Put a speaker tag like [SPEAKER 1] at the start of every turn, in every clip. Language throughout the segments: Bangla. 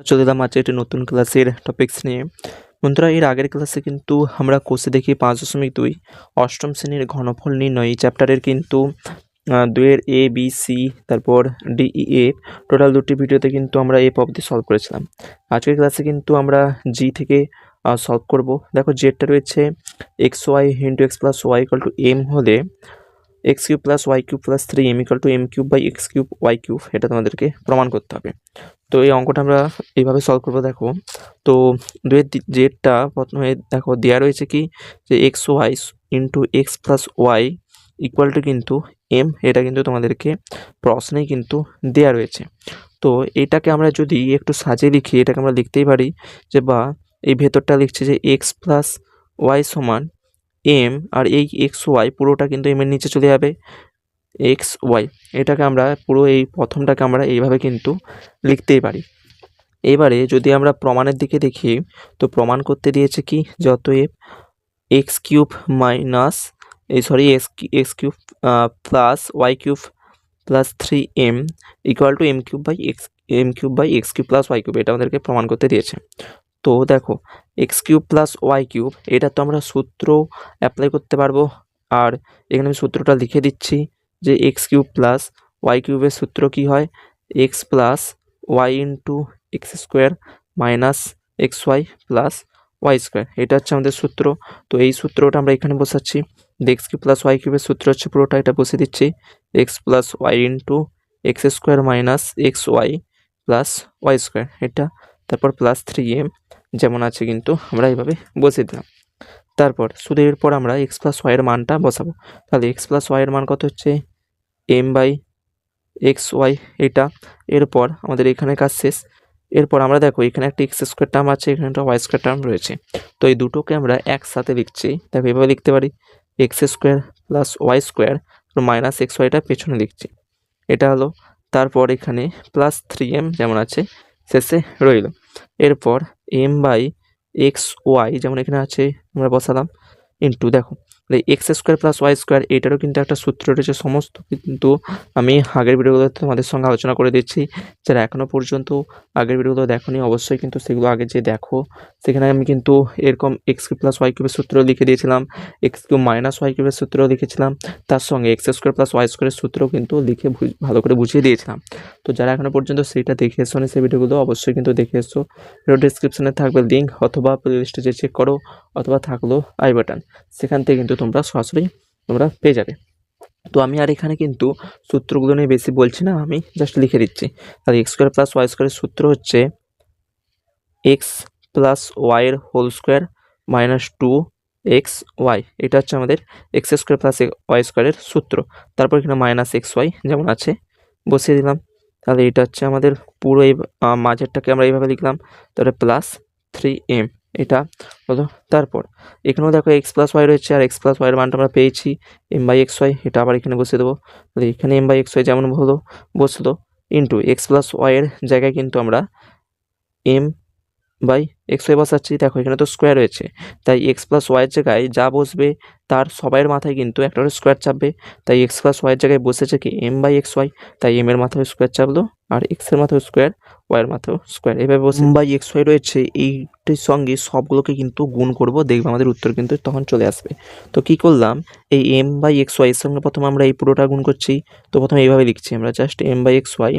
[SPEAKER 1] চলে এলাম আজকে একটি নতুন ক্লাসের টপিকস নিয়ে। বন্ধুরা, এর আগের ক্লাসে কিন্তু আমরা কোষে দেখি 5.2 অষ্টম শ্রেণীর ঘনফল নির্ণয় এই চ্যাপ্টারের কিন্তু 2-এর এ বি সি তারপর ডি ই এফ টোটাল 2টি ভিডিওতে কিন্তু আমরা এফ অবধি সলভ করেছিলাম। আজকের ক্লাসে কিন্তু আমরা জি থেকে সলভ করব। দেখো জেডটা রয়েছে X Y into x plus Y equal to M হলে X cube plus Y cube plus 3m equal to M cube by x cube Y cube, এটা তোমাদেরকে প্রমাণ করতে হবে। তো এই অঙ্কটা আমরা এইভাবে সলভ করবো। দেখো তো দুয়ের জেডটা প্রথমে দেখো দেওয়া রয়েছে কি যে x Y into x plus Y equal to কিন্তু এম, এটা কিন্তু তোমাদেরকে প্রশ্নেই কিন্তু দেওয়া রয়েছে। তো এটাকে আমরা যদি একটু সাজিয়ে লিখি, এটাকে আমরা লিখতেই পারি যে বা এই ভেতরটা লিখছে যে এক্স প্লাস ওয়াই সমান এম, আর এই এক্স ওয়াই পুরোটা কিন্তু এম এর নিচে চলে যাবে এক্স ওয়াই। এটাকে আমরা পুরো এই প্রথমটাকে আমরা এইভাবে কিন্তু লিখতেই পারি। এবারে যদি আমরা প্রমাণের দিকে দেখি, তো প্রমাণ করতে দিয়েছে কি যতএব X cube minus X cube plus Y cube plus 3m equal to M cube by x cube plus Y cube, এটা আমাদেরকে প্রমাণ করতে দিয়েছে। তো দেখো X cube plus Y cube এটা তো আমরা সূত্র অ্যাপ্লাই করতে পারবো, আর এখানে আমি সূত্রটা লিখে দিচ্ছি যে এক্স কিউব প্লাস ওয়াই কিউবের সূত্র কি হয়, x plus y into x square minus x y plus Y square, এটা হচ্ছে আমাদের সূত্র। তো এই সূত্রটা আমরা এখানে বসাচ্ছি। এক্স কিউব প্লাস ওয়াই কিউবের সূত্র হচ্ছে পুরোটা, এটা বসিয়ে দিচ্ছি x plus y into x square minus x y plus Y square, এটা তারপর প্লাস 3m যেমন আছে কিন্তু আমরা এইভাবে বসিয়ে দিলাম। তারপর শুধু এরপর আমরা এক্স প্লাস ওয়াইয়ের মানটা বসাবো। তাহলে এক্স প্লাস ওয়াইয়ের মান কত হচ্ছে এম বাই এক্স ওয়াই, এটা। এরপর আমাদের এখানে কাজ শেষ। এরপর আমরা দেখো এখানে একটা এক্স স্কোয়ার টার্ম আছে, এখানে একটা ওয়াই স্কোয়ার টার্ম রয়েছে। তো এই দুটোকে আমরা একসাথে লিখছি। দেখো এভাবে লিখতে পারি X square plus Y square minus X ওয়াইটা পেছনে লিখছি, এটা হলো। তারপর এখানে প্লাস 3m যেমন আছে শেষে রইল। এরপর এম বাই এক্স ওয়াই যেমন এখানে আছে আমরা বসালাম ইন্টু দেখো x square plus Y square, এটারও কিন্তু একটা সূত্র রয়েছে। সমস্ত কিন্তু আমি আগের ভিডিওগুলোতে তোমাদের সঙ্গে আলোচনা করে দিচ্ছি। যারা এখনও পর্যন্ত আগের ভিডিওগুলো দেখোনি অবশ্যই কিন্তু সেগুলো আগে যে দেখো, সেখানে আমি কিন্তু এরকম এক্স কিউব প্লাস ওয়াই কিউবের সূত্র লিখে দিয়েছিলাম, এক্স কিউব মাইনাস ওয়াই কিউবের সূত্র লিখেছিলাম, তার সঙ্গে এক্স স্কোয়ার প্লাস ওয়াই স্কোয়ারের সূত্র কিন্তু লিখে ভালো করে বুঝিয়ে দিয়েছিলাম। তো যারা এখনও পর্যন্ত সেইটা দেখে এসো সেই ভিডিওগুলো অবশ্যই কিন্তু দেখে এসো। ভিডিও ডিসক্রিপশনে থাকবে লিঙ্ক, অথবা প্লেলিস্টে যে চেক করো, অথবা থাকলো আই বাটন, সেখান থেকে কিন্তু তোমরা সরাসরি পেয়ে যাবে। তো আমি আর এখানে কিন্তু সূত্রগুলো নিয়ে বেশি বলছি না, আমি জাস্ট লিখে দিচ্ছি। তাহলে এক্স স্কোয়ার প্লাস ওয়াই স্কোয়ারের সূত্র হচ্ছে এক্স প্লাস ওয়াইয়ের হোল স্কোয়ার মাইনাস 2 XY, এটা হচ্ছে আমাদের এক্স স্কোয়ার প্লাস ওয়াই স্কোয়ারের সূত্র। তারপর এখানে মাইনাস এক্স ওয়াই যেমন আছে বসিয়ে দিলাম। তাহলে এটা হচ্ছে আমাদের পুরো এই মাঝেরটাকে আমরা এইভাবে লিখলাম, তারপরে প্লাস 3m, এটা হলো। তারপর এখানেও দেখো এক্স প্লাস ওয়াই রয়েছে, আর এক্স প্লাস ওয়াইয়ের মানটা আমরা পেয়েছি এম বাই এক্স ওয়াই, এটা আবার এখানে বসিয়ে দেবো। তাহলে এখানে এম বাই এক্স ওয়াই যেমন বসলো ইন্টু এক্স প্লাস ওয়াইয়ের জায়গায় কিন্তু আমরা এম বাই এক্স ওয়াই বসাচ্ছি। দেখো এখানে তো স্কোয়ার রয়েছে, তাই এক্স প্লাস ওয়াইয়ের জায়গায় যা বসবে তার সবাইয়ের মাথায় কিন্তু একটা করে স্কোয়ার চাপবে। তাই এক্স প্লাস ওয়াইয়ের জায়গায় বসেছে কি এম বাই এক্স ওয়াই, তাই এম এর মাথায় স্কোয়ার চাপলো, আর এক্স এর মাথায় স্কোয়ার, ওয়াইয়ের মাথায় স্কোয়ার, এভাবে বসে এম বাই এক্স ওয়াই রয়েছে। এইটির সঙ্গে সবগুলোকে কিন্তু গুণ করব, দেখবে আমাদের উত্তর কিন্তু তখন চলে আসবে। তো কি করলাম, এই এম বাই এক্স ওয়াই এর সঙ্গে প্রথমে আমরা এই পুরোটা গুণ করছি। তো প্রথমে এইভাবে লিখছি আমরা, just m by x y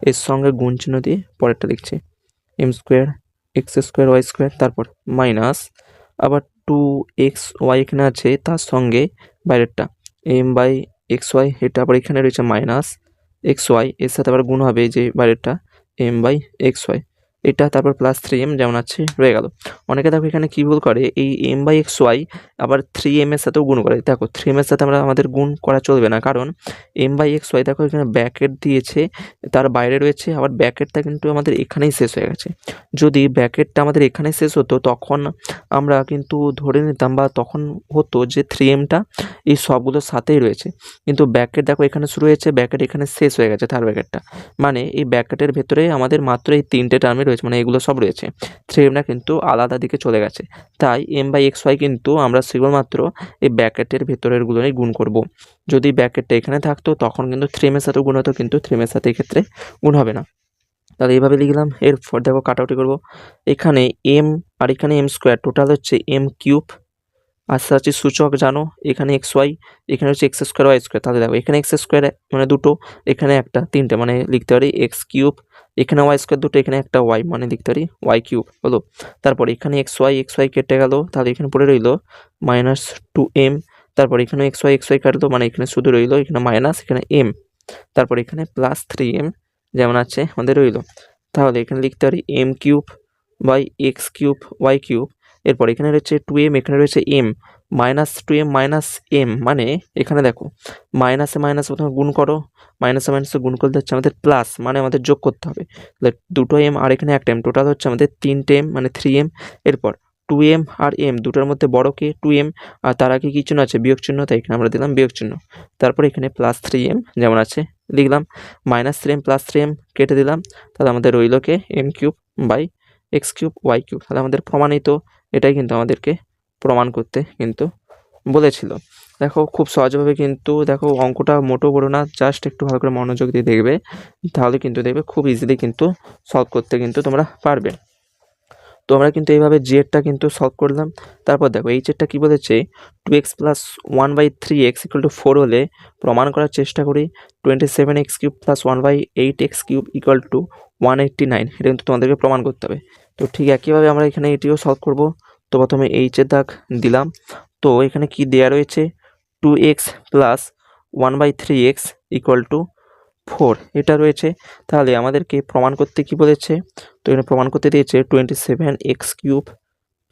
[SPEAKER 1] এর সঙ্গে গুণ চিহ্ন দিয়ে পরেরটা লিখছি m square x square y square, তারপর মাইনাস আবার 2XY এখানে আছে, তার সঙ্গে বাইরেরটা এম বাই এক্স ওয়াই, এটা আবার এখানে রয়েছে মাইনাস এক্স ওয়াই, এর সাথে আবার গুণ হবে যে বাইরেরটা এম বাই এক্স ওয়াই, এটা তারপর প্লাস 3m যেমন আছে রয়ে গেল। অনেকে দেখো এখানে কী ভুল করে, এই এম বাই এক্স ওয়াই আবার 3m এর সাথেও গুণ করে। দেখো 3m এর সাথে আমাদের গুণ করা চলবে না, কারণ এম বাই এক্স ওয়াই দেখো এখানে ব্র্যাকেট দিয়েছে, তার বাইরে রয়েছে, আবার ব্র্যাকেটটা কিন্তু আমাদের এখানেই শেষ হয়ে গেছে। যদি ব্র্যাকেটটা আমাদের এখানে শেষ হতো তখন আমরা কিন্তু ধরে নিতাম, বা তখন হতো যে 3mটা এই সবগুলোর সাথেই রয়েছে, কিন্তু ব্র্যাকেট দেখো এখানে শুরু হয়েছে, ব্র্যাকেট এখানে শেষ হয়ে গেছে, থার্ড ব্র্যাকেটটা, মানে এই ব্র্যাকেটের ভেতরে আমাদের মাত্র এই 3টে টার্মে রয়েছে, মানে এগুলো সব রয়েছে, 3mটা কিন্তু আলাদা দিকে চলে গেছে। তাই এম বাই এক্স ওয়াই কিন্তু আমরা কেবলমাত্র এই ব্র্যাকেটের ভেতরেরগুলোই গুণ করব। যদি ব্র্যাকেটটা এখানে থাকতো তখন কিন্তু 3m এর সাথেও গুণ হতো, কিন্তু 3m এর সাথে এক্ষেত্রে গুণ হবে না। তাহলে এইভাবে লিখলাম। এরপর দেখো কাটাকুটি করবো, এখানে এম আর এখানে এম স্কোয়ার, টোটাল হচ্ছে এম কিউব। আচ্ছা হচ্ছে সূচক জানো, এখানে এক্স ওয়াই, এখানে হচ্ছে এক্স স্কোয়ার ওয়াই স্কোয়ার। তাহলে দেখো এখানে এক্স স্কোয়ার মানে দুটো, এখানে একটা, তিনটে, মানে লিখতে পারি এক্স কিউব। এখানে ওয়াই স্কোয়ার দুটো, এখানে একটা ওয়াই, মানে লিখতে পারি ওয়াই কিউব হলো। তারপর এখানে এক্স ওয়াই কেটে গেল, তাহলে এখানে পড়ে রইলো -2m। তারপর এখানে এক্স ওয়াই কাটলো, মানে এখানে শুধু রইলো এখানে মাইনাস, এখানে এম। তারপর এখানে +3m যেমন আছে আমাদের রইলো। তাহলে এখানে লিখতে পারি m cube by x cube Y cube. এরপর এখানে রয়েছে 2m, এখানে রয়েছে m, -2m -m, মানে এখানে দেখো মাইনাসে মাইনাস প্রথমে গুণ করো, মাইনাসে মাইনাসে গুণ করতে হচ্ছে আমাদের প্লাস, মানে আমাদের যোগ করতে হবে। তাহলে দুটো m আর এখানে একটা m, টোটাল হচ্ছে আমাদের 3টে m, মানে 3m। এরপর 2m আর m, দুটোর মধ্যে বড় কে 2m, আর তার আগে কি চিহ্ন আছে, বিয়োগ চিহ্ন, তাই এখানে আমরা দিলাম বিয়োগ চিহ্ন। তারপর এখানে +3m যেমন আছে লিখলাম, -3m +3m কেটে দিলাম। তাহলে আমাদের রইল কে m cube by x cube Y cube. তাহলে আমাদের প্রমাণিত, এটাই কিন্তু আমাদেরকে প্রমাণ করতে কিন্তু বলেছিল। দেখো খুব সহজভাবে কিন্তু, দেখো অঙ্কটা মোটো বড় না, জাস্ট একটু ভালো করে মনোযোগ দিয়ে দেখবে, তাহলে কিন্তু দেখবে খুব ইজিলি কিন্তু সলভ করতে কিন্তু তোমরা পারবে। তো আমরা কিন্তু এইভাবে জেডটা কিন্তু সলভ করলাম। তারপর দেখো এই জেডটা কী বলেছে, 2x + 1/3x = 4 হলে প্রমাণ করার চেষ্টা করি 27x³ + 1/8x³ = 189। এটা কিন্তু তোমাদেরকে প্রমাণ করতে হবে। তো ঠিক একইভাবে আমরা এখানে এটিও সলভ করব। তো প্রথমে এইচের দাগ দিলাম। তো এখানে কি দেয়া রয়েছে, 2x + 1/3x = 4 এটা রয়েছে। তাহলে আমাদেরকে প্রমাণ করতে কি বলেছে, তো এখানে প্রমাণ করতে দিয়েছে 27x³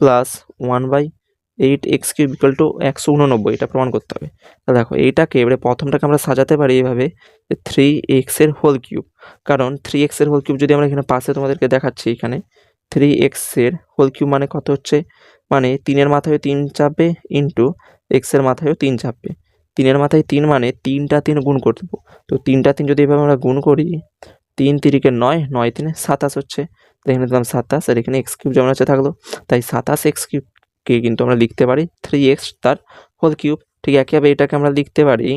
[SPEAKER 1] + 1/8x³ = 189, এটা প্রমাণ করতে হবে। তাহলে দেখো এইটাকে এবারে প্রথমটাকে আমরা সাজাতে পারি এইভাবে, 3x এর হোল কিউব, কারণ 3x এর হোল কিউব যদি আমরা এখানে পাশে তোমাদেরকে দেখাচ্ছি, এখানে 3x এর হোল কিউব মানে কত হচ্ছে, মানে 3-এর মাথায় 3 চাপবে ইন্টু x এর মাথায়ও 3 চাপবে। 3-এর মাথায় 3 মানে 3টা 3 গুণ করে দেবো। তো 3টা 3 যদি এভাবে আমরা গুণ করি, 3 3 9, 9 3 27 হচ্ছে। তো এখানে দিলাম 27, আর এখানে x³ যেমন আছে থাকলো, তাই 27x³ কিন্তু আমরা লিখতে পারি 3x তার হোল কিউব। ঠিক একইভাবে এটাকে আমরা লিখতে পারি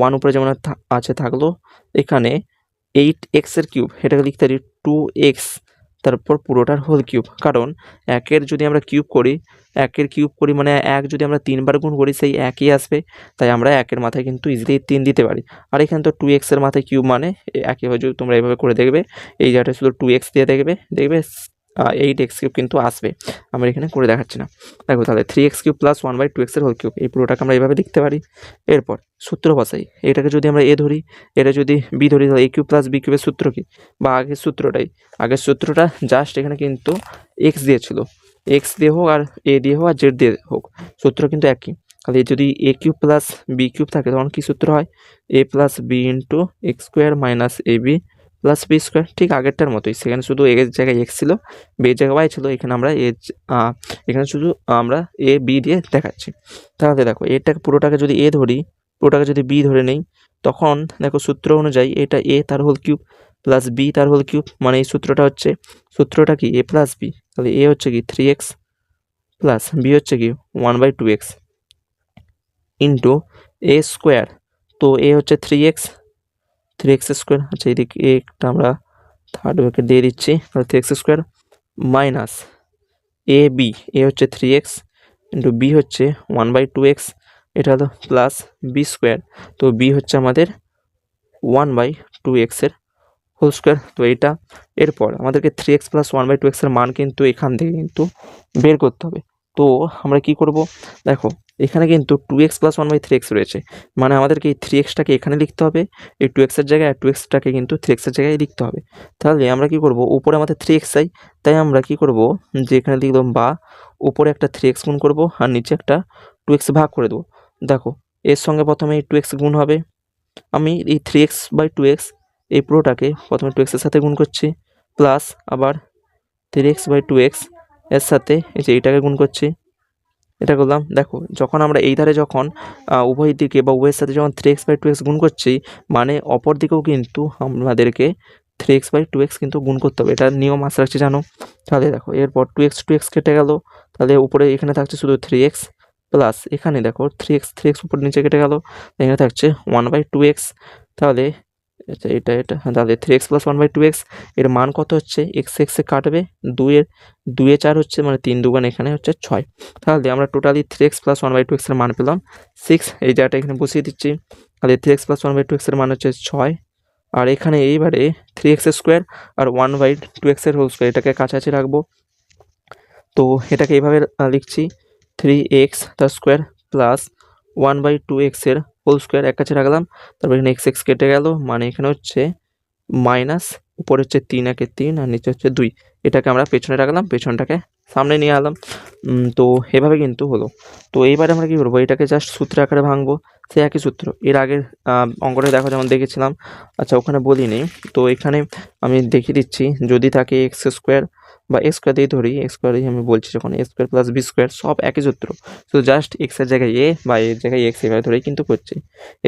[SPEAKER 1] 1 উপরে যেমন আছে থাকলো, এখানে 8x এর কিউব, এটাকে লিখতে পারি 2x তারপর পুরোটার হোল কিউব। কারণ 1-এর যদি আমরা কিউব করি, 1-এর কিউব করি মানে 1 যদি আমরা 3 বার গুণ করি সেই 1ই আসবে, তাই আমরা 1-এর মাথায় কিন্তু ইজিলি 3 দিতে পারি। আর এখানে তো 2x এর মাথায় কিউব, মানে একইভাবে যদি তোমরা এভাবে করে দেখবে, এই জায়গাটা শুধু 2x দিয়ে দেখবে 8x³ কিন্তু আসবে। আমরা এখানে করে দেখাচ্ছি না। দেখো তাহলে 3x³ + 1/2x এর হোল কিউব, এই পুরোটাকে আমরা এইভাবে লিখতে পারি। এরপর সূত্র বসাই, এটাকে যদি আমরা a ধরি, এটা যদি b ধরি, তাহলে a³ + b³ এর সূত্র কি, বা আগের সূত্রটা জাস্ট এখানে কিন্তু x দিয়েছিল, x দিয়ে হোক আর a দিয়ে হোক আর z দিয়ে হোক, সূত্র কিন্তু একই। তাহলে যদি a³ + b³ থাকে, তখন কি সূত্র হয়, a + b × x² - ab + b²। ঠিক আগেরটার মতোই, সেখানে শুধু a এর জায়গায় x ছিল, b এর জায়গায় y ছিল, এখানে আমরা এখানে শুধু আমরা a b দিয়ে দেখাচ্ছি। তাহলে দেখো এটাকে পুরোটাকে যদি a ধরি, পুরোটাকে যদি b ধরে নেই, তখন দেখো সূত্র অনুযায়ী এটা a তার হোল কিউব + b তার হোল কিউব, মানে এই সূত্রটা কি a + b। তাহলে a হচ্ছে কি 3x + b হচ্ছে কি 1/2x ইন্টু a²। তো a হচ্ছে 3x স্কোয়ার, আচ্ছা এদিকে একটা আমরা থার্ড ব্র্যাকেট দিয়ে দিচ্ছি, তাহলে 3x² মাইনাস ab, a হচ্ছে 3x ইন্টু b হচ্ছে 1/2x, এটা হলো প্লাস b²। তো b হচ্ছে আমাদের 1/2x এর হোল স্কোয়ার। তো এটা, এরপর আমাদেরকে 3x + 1/2x এর মান কিন্তু এখান থেকে কিন্তু বের করতে হবে। তো আমরা কি করব, দেখো এখানে কিন্তু 2x + 1/3x রয়েছে, মানে আমাদেরকে এই 3xটাকে এখানে লিখতে হবে, এই 2x এর জায়গায়, আর 2xটাকে কিন্তু 3x এর জায়গায় লিখতে হবে। তাহলে আমরা কি করব, উপরে আমাদের 3x চাই, তাই আমরা কি করব, যে এখানে লিখলাম বা উপরে একটা 3x গুণ করব আর নিচে একটা 2x ভাগ করে দেবো। দেখো এর সঙ্গে প্রথমে এই 2x গুণ হবে, আমি এই 3x/2x এই পুরোটাকে প্রথমে 2x এর সাথে গুণ করছি, প্লাস আবার 3x/2x এর সাথে এই যে এইটাকে গুণ করছি, এটা করলাম। দেখো যখন আমরা এই ধারে যখন উভয় দিকে বা উভয়ের সাথে যখন 3x/2x গুণ করছি, মানে অপর দিকেও কিন্তু আমাদেরকে 3x/2x কিন্তু গুণ করতে হবে, এটা নিয়ম আশা রাখছি জানো। তাহলে দেখো এরপর 2x কেটে গেল, তাহলে উপরে এখানে থাকছে শুধু 3x, প্লাস এখানে দেখো 3x উপর নিচে কেটে গেল, এখানে থাকছে 1/2x। তাহলে আচ্ছা এটা তাহলে 3x + 1/2x এর মান কত হচ্ছে? x এ কাটবে, 2 এ 4 হচ্ছে, মানে 3 দুগুণ এখানে হচ্ছে 6। তাহলে আমরা টোটালি 3x + 1/2x এর মান পেলাম 6। এই জায়গাটা এখানে বসিয়ে দিচ্ছি। তাহলে 3x + 1/2x এর মান হচ্ছে 6। আর এখানে এইবারে 3x² আর 1/2x এর হোল স্কয়ার এটাকে কাছাকাছি রাখবো। তো এটাকে এইভাবে লিখছি 3x তার স্কোয়ার প্লাস 1/2x এর হোল স্কোয়ার এক কাছে রাখলাম। তারপর এখানে x কেটে গেল, মানে এখানে হচ্ছে মাইনাস, উপরে হচ্ছে 3 একে 3 আর নিচে হচ্ছে 2। এটাকে আমরা পেছনে রাখলাম, পেছনটাকে সামনে নিয়ে এলাম। তো এভাবে কিন্তু হলো। তো এইবারে আমরা কী করবো, এটাকে জাস্ট সূত্র আকারে ভাঙবো। সেই একই সূত্র এর আগের অঙ্কটা দেখো যেমন দেখেছিলাম। আচ্ছা ওখানে বলিনি, তো এখানে আমি দেখিয়ে দিচ্ছি। যদি থাকে x² বা a² দিয়ে ধরি, x² আমি বলছি যখন a² + b² সব একই সূত্র, তো জাস্ট x এর জায়গায় a বা এর জায়গায় x এভাবে ধরেই কিন্তু করছি।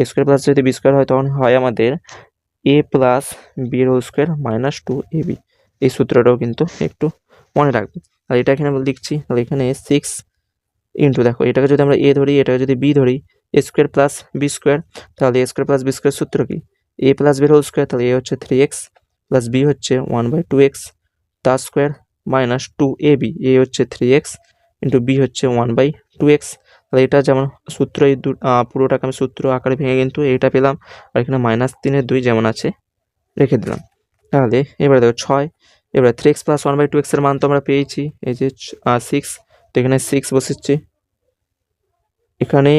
[SPEAKER 1] a² + যদি b² হয় তখন হয় আমাদের a plus b whole square minus 2ab। এই সূত্রটাও কিন্তু একটু মনে রাখবে। আর এটা এখানে আমরা লিখছি, তাহলে এখানে 6 ইন্টু, দেখো এটাকে যদি আমরা a ধরি, এটাকে যদি b ধরি, a² + b², তাহলে a² + b² সূত্র কি? a plus b whole square, তাহলে a হচ্ছে 3x প্লাস b হচ্ছে 1/2x তার স্কোয়ার মাইনাস 2ab। a হচ্ছে 3x ইন্টু b হচ্ছে 1/2x। তাহলে এটা যেমন সূত্র, এই পুরোটাকে আমি সূত্র আকারে ভেঙে কিন্তু এটা পেলাম। আর এখানে -3/2 যেমন আছে রেখে দিলাম। তাহলে এবারে দেখো 6, এবারে 3x + 1/2x এর মান তো আমরা পেয়েছি, এই যে 6। তো এখানে 6 বসাচ্ছি, এখানে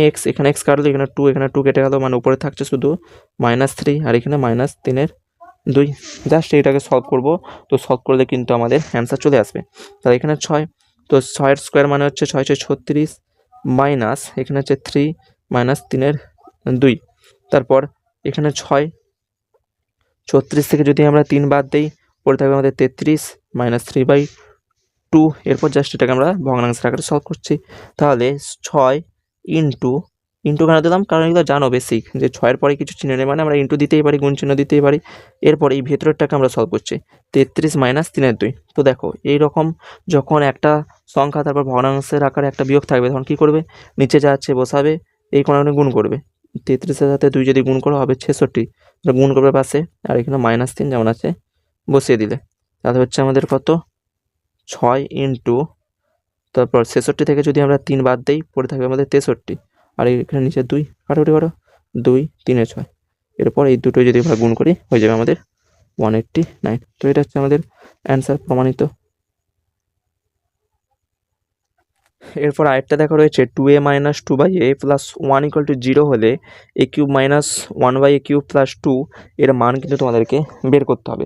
[SPEAKER 1] x কাটলো, এখানে 2 কেটে গেল, মানে উপরে থাকছে শুধু -3 আর এখানে -3/2। জাস্ট এটাকে সলভ করব। তো সলভ করলে কিন্তু আমাদের অ্যান্সার চলে আসবে। তাহলে এখানে 6, তো 6 এর স্কোয়ার মানে হচ্ছে 6 × 6 = 36 মাইনাস এখানে হচ্ছে 3 -3/2। তারপর এখানে 6, 36 থেকে যদি আমরা 3 বাদ দেই, পড়ে থাকবে আমাদের 33 -3/2। এরপর জাস্ট এটাকে আমরা ভগ্নাংশের আকারে সলভ করছি। তাহলে 6 ইন্টু কেন দিলাম, কারণ এগুলো জানো বেসিক, যে 6 এর পরে কিছু চিহ্ন নেই মানে আমরা ইন্টু দিতেই পারি, গুণ চিহ্ন দিতেই পারি। এরপর এই ভেতরেরটাকে আমরা সলভ করছি 33 -3/2। তো দেখো এইরকম যখন একটা সংখ্যা তারপর ভগ্নাংশের আকারে একটা বিয়োগ থাকবে, তখন কী করবে, নিচে যা আছে বসাবে, এই কোণে গুণ করবে। 33-এর সাথে 2 যদি গুণ করা হবে 66, গুণ করবে পাশে, আর এখানে -3 যেমন আছে বসিয়ে দিলে। তাহলে হচ্ছে আমাদের কত, 6 ইন্টু, তারপর 66 থেকে যদি আমরা 3 বাদ দিই, পড়ে থাকবে আমাদের 63, আর এখানে নিচে 2 কাটাকুটি করো, 2 3 6। এরপর এই দুটোই যদি আমরা গুণ করি হয়ে যাবে আমাদের 189। তো এটা হচ্ছে আমাদের অ্যান্সার প্রমাণিত। এরপর আরেকটা দেখা রয়েছে 2a - 2/a + 1 = 0 হলে a³ - 1/a³ + 2 এর মান কিন্তু তোমাদেরকে বের করতে হবে।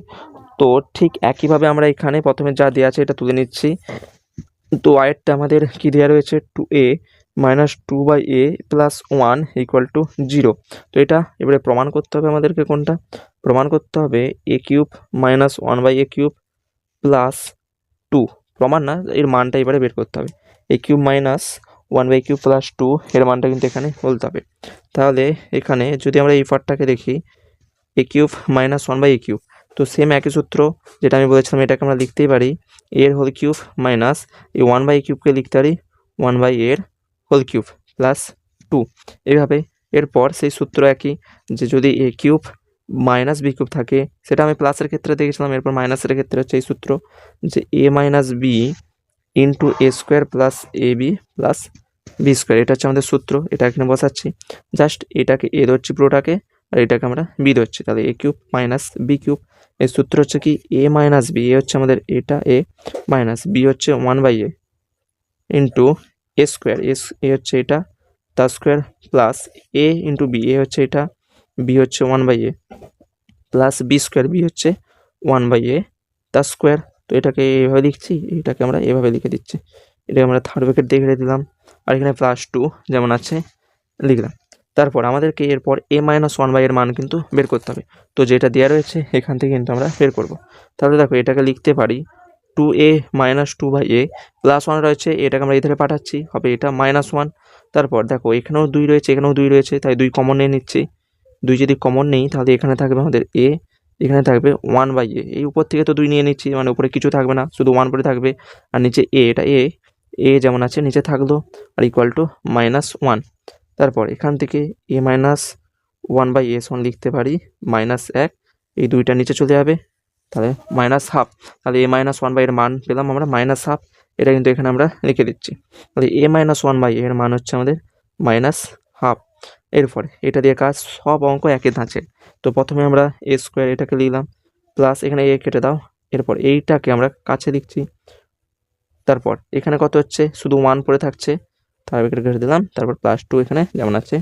[SPEAKER 1] তো ঠিক একইভাবে আমরা এখানে প্রথমে যা দেওয়া আছে এটা তুলে নিচ্ছি। তো আরেকটা আমাদের কি দেওয়া রয়েছে, 2a - 2/a + 1 = 0। তো এটা এবারে প্রমাণ করতে হবে আমাদেরকে, কোনটা প্রমাণ করতে হবে, a³ - 1/a³ + 2। প্রমাণ না, এর মানটা এবারে বের করতে হবে। a³ - 1/a³ + 2 এর মানটা কিন্তু এখানে বলতে হবে। তাহলে এখানে যদি আমরা এই পার্টটাকে দেখি, a³ - 1/a³, তো সেম একই সূত্র যেটা আমি বলেছিলাম, এটাকে আমরা লিখতেই পারি এর হোল কিউব মাইনাস এই 1/a³ লিখতে পারি 1/a এর হোল কিউব প্লাস 2 এইভাবে। এরপর সেই সূত্র একই, যে যদি a³ - b³ থাকে, সেটা আমি প্লাসের ক্ষেত্রে দেখেছিলাম। এরপর মাইনাসের ক্ষেত্রে হচ্ছে এই সূত্র, যে a - b into a² + ab + b²। এটা হচ্ছে আমাদের সূত্র, এটা এখানে বসাচ্ছি। জাস্ট এটাকে a ধরছি পুরোটাকে, আর এটাকে আমরা b ধরছি। তাহলে a³ - b³ এর সূত্র হচ্ছে কি a - b, এ হচ্ছে আমাদের এটা a মাইনাস b হচ্ছে 1/a ইন্টু a², এ হচ্ছে এটা তার square plus a into b, এ হচ্ছে এটা, b হচ্ছে 1/a প্লাস b², b হচ্ছে 1/a তার স্কোয়ার। তো এটাকে এভাবে লিখছি, এটাকে আমরা এভাবে লিখে দিচ্ছি। এটাকে আমরা থার্ড ব্র্যাকেট দিয়ে রেখে দিলাম, আর এখানে +2 যেমন আছে লিখলাম। তারপর আমাদেরকে এরপর a - 1/a এর মান কিন্তু বের করতে হবে। তো যেটা দেওয়া রয়েছে এখান থেকে কিন্তু আমরা বের করব। তাহলে দেখো এটাকে লিখতে পারি 2a - 2/a +1 রয়েছে, এটাকে আমরা এধারে পাঠাচ্ছি, হবে এটা -1। তারপর দেখো এখানেও 2 রয়েছে, এখানেও 2 রয়েছে, তাই 2 কমন নিয়ে নিচ্ছি। 2 যদি কমন নেই, তাহলে এখানে থাকবে আমাদের a, এখানে থাকবে 1/a। এই উপর থেকে তো 2 নিয়ে নিচ্ছি, মানে উপরে কিছু থাকবে না, শুধু 1 পরে থাকবে, আর নিচে a, এটা a যেমন আছে নিচে থাকলো, আর = -1। তারপর এখান থেকে a - 1/a সমান লিখতে পারি -1, এই 2টা নিচে চলে যাবে, তাহলে -1/2, তাহলে a-1/a এর মান পেলাম আমরা -1/2, এটা কিন্তু এখানে আমরা লিখে দিচ্ছি। তাহলে a-1/a এর মান হচ্ছে আমাদের -1/2। এরপরে এটা দিয়ে কাজ, সব অঙ্ক একই ধাঁচে। তো প্রথমে আমরা a² এটাকে লিখলাম, প্লাস এখানে a কেটে দাও, এরপর এইটাকে আমরা কাছে লিখছি, তারপর এখানে কত হচ্ছে, শুধু 1 পড়ে থাকছে, তারপর কেটে দিলাম, তারপর +2 এখানে যেমন আছে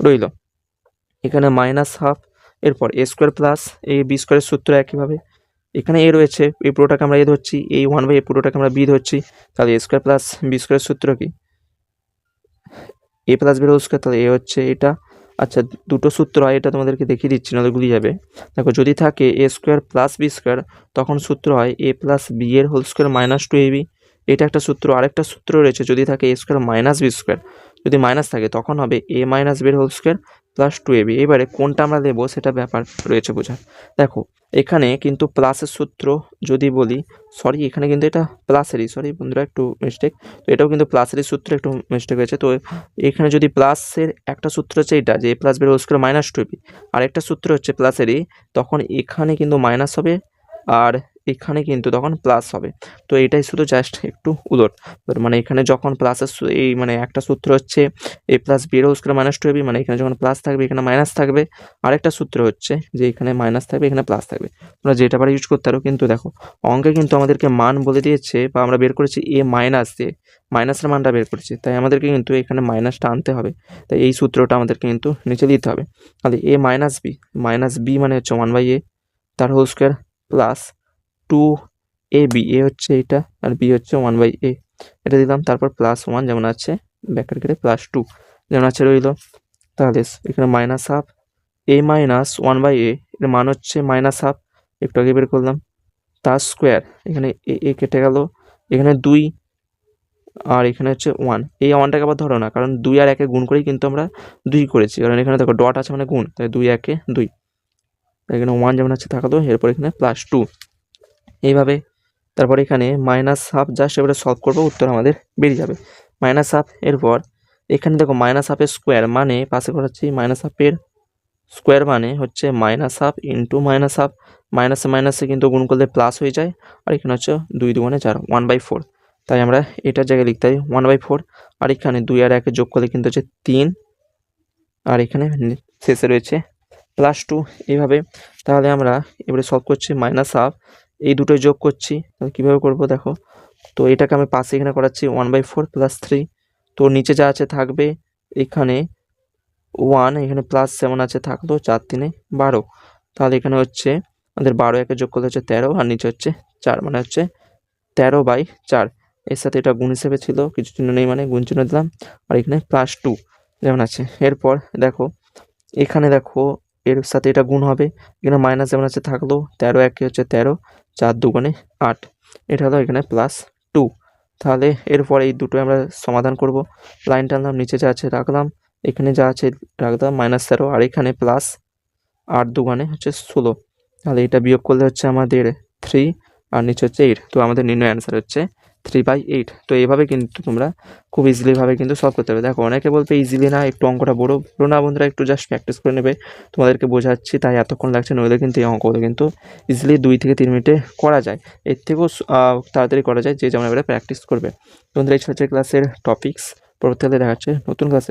[SPEAKER 1] রইল, এখানে -1/2, এরপর a² প্লাস এই b² এর সূত্র একইভাবে, এখানে a রয়েছে, এই পুরোটাকে আমরা a ধরছি, এই 1/a পুরোটাকে আমরা b ধরছি, তাহলে a² প্লাস b² এর সূত্র কি a plus b whole square, তাহলে a হচ্ছে এটা। আচ্ছা, দুটো সূত্র হয়, এটা তোমাদেরকে দেখিয়ে দিচ্ছি, নাহলে গুলিয়ে যাবে। দেখো, যদি থাকে a² প্লাস b², তখন সূত্র হয় a প্লাস b এর হোল স্কোয়ার -2ab, এটা একটা সূত্র। আরেকটা সূত্র রয়েছে, যদি থাকে a² মাইনাস b², যদি মাইনাস থাকে তখন হবে a মাইনাস b এর হোল স্কোয়ার +2ab। এবারে কোনটা আমরা দেবো সেটা ব্যাপার রয়েছে বোঝার। দেখো, এখানে কিন্তু প্লাসের সূত্র যদি বলি, সরি এখানে কিন্তু এটা প্লাসেরই, সরি বন্ধুরা একটু মিস্টেক, তো এটাও কিন্তু প্লাসেরই সূত্র, একটু মিস্টেক হয়েছে। তো এখানে যদি প্লাসের একটা সূত্র হচ্ছে এটা, যে a plus b whole square -2ab, আর একটা সূত্র হচ্ছে প্লাসেরই, তখন এখানে কিন্তু মাইনাস হবে আর এখানে কিন্তু তখন প্লাস হবে। তো এটাই শুধু জাস্ট একটু উলট, মানে এখানে যখন প্লাসের এই মানে একটা সূত্র হচ্ছে a plus b whole square -2ab, মানে এখানে যখন প্লাস থাকবে এখানে মাইনাস থাকবে, আরেকটা সূত্র হচ্ছে যে এখানে মাইনাস থাকবে এখানে প্লাস থাকবে, তোমরা যেটা পারে ইউজ করতে পারো। কিন্তু দেখো, অঙ্কে কিন্তু আমাদেরকে মান বলে দিয়েছে, বা আমরা বের করেছি a মাইনাস দিয়ে, মাইনাসের মানটা বের করেছি, তাই আমাদেরকে কিন্তু এখানে মাইনাসটা আনতে হবে, তাই এই সূত্রটা আমাদেরকে কিন্তু নিচে দিতে হবে। তাহলে a মাইনাস b মানে হচ্ছে 1/a, তার whole square plus 2ab, a হচ্ছে এটা আর b হচ্ছে 1/a, এটা দিলাম, তারপর +1 যেমন আছে ব্যাকেট কেটে +2 যেমন আছে রইল। তাহলে এখানে -1/2, a মাইনাস 1/a এর মান হচ্ছে -1/2, একটু আগে বের করলাম, তার স্কোয়ার, এখানে a কেটে গেল, এখানে 2 আর এখানে হচ্ছে 1, এই 1টাকে আবার ধরো না, কারণ 2 আর 1 গুণ করেই কিন্তু আমরা 2 করেছি, কারণ এখানে দেখো ডট আছে মানে গুণ, তাই 2 1 2, এখানে 1 যেমন আছে থাকলো, এরপর এখানে +2 এইভাবে। তারপর এখানে -1/2, জাস্ট এবারে সলভ করবো, উত্তর আমাদের বেরিয়ে যাবে -1/2। এরপর এখানে দেখো -1/2 এর স্কোয়ার মানে পাশে করাচ্ছি, -1/2 এর স্কোয়ার মানে হচ্ছে -1/2 ইন্টু -1/2, মাইনাসে মাইনাসে কিন্তু গুণ করলে প্লাস হয়ে যায়, আর এখানে হচ্ছে 2 2 4, 1/4, তাই আমরা এটার জায়গায় লিখতে হয় 1/4, আর এখানে 2 আর 1 যোগ করলে কিন্তু হচ্ছে 3, আর এখানে শেষে রয়েছে +2 এইভাবে। তাহলে আমরা এবারে সলভ করছি -1/2, এই দুটোই যোগ করছি, তাহলে কীভাবে করবো দেখো, তো এটাকে আমি পাশে এখানে করাচ্ছি 1/4 + 3, তো নিচে যা আছে থাকবে, এখানে 1 এখানে প্লাস যেমন আছে থাকলো, 4 3 12, তাহলে এখানে হচ্ছে আমাদের 12 1 যোগ করলে হচ্ছে 13, আর নিচে হচ্ছে 4, মানে হচ্ছে 13/4, এর সাথে এটা গুণ হিসেবে ছিল, কিছু চিহ্ন নেই মানে গুণ চিহ্ন দিলাম, আর এখানে +2 যেমন আছে। এরপর দেখো, এখানে দেখো এর সাথে এটা গুণ হবে, এখানে মাইনাস যেমন আছে থাকলো, 13 1 হচ্ছে 13, 4 2 8, এটা হলো এখানে +2। তাহলে এরপর এই দুটো আমরা সমাধান করব, লাইন টানলাম, নিচে যা আছে রাখলাম, এখানে যা আছে রাখলাম -13, আর এখানে প্লাস 8 2 হচ্ছে 16, তাহলে এটা বিয়োগ করলে হচ্ছে আমাদের 3, আর নিচে হচ্ছে 8, তো আমাদের নির্ণয় অ্যান্সার হচ্ছে 3/8। তো এইভাবে কিন্তু তোমরা খুব ইজিলিভাবে কিন্তু সলভ করতে পারবে। দেখো, অনেকে বলবে ইজিলি না, একটু অঙ্কটা বড় না বন্ধুরা, একটু জাস্ট প্র্যাকটিস করে নেবে, তোমাদেরকে বোঝাচ্ছি তাই এতক্ষণ লাগছে, নইলে কিন্তু এই অঙ্কগুলো কিন্তু ইজিলি 2 থেকে 3 মিনিটে করা যায়, এর থেকেও তাড়াতাড়ি করা যায়, যে যেমন এবারে প্র্যাকটিস করবে। বন্ধুরা, এই ছিল ক্লাসের টপিকস, পরবর্তীকালে দেখা হচ্ছে নতুন ক্লাসে।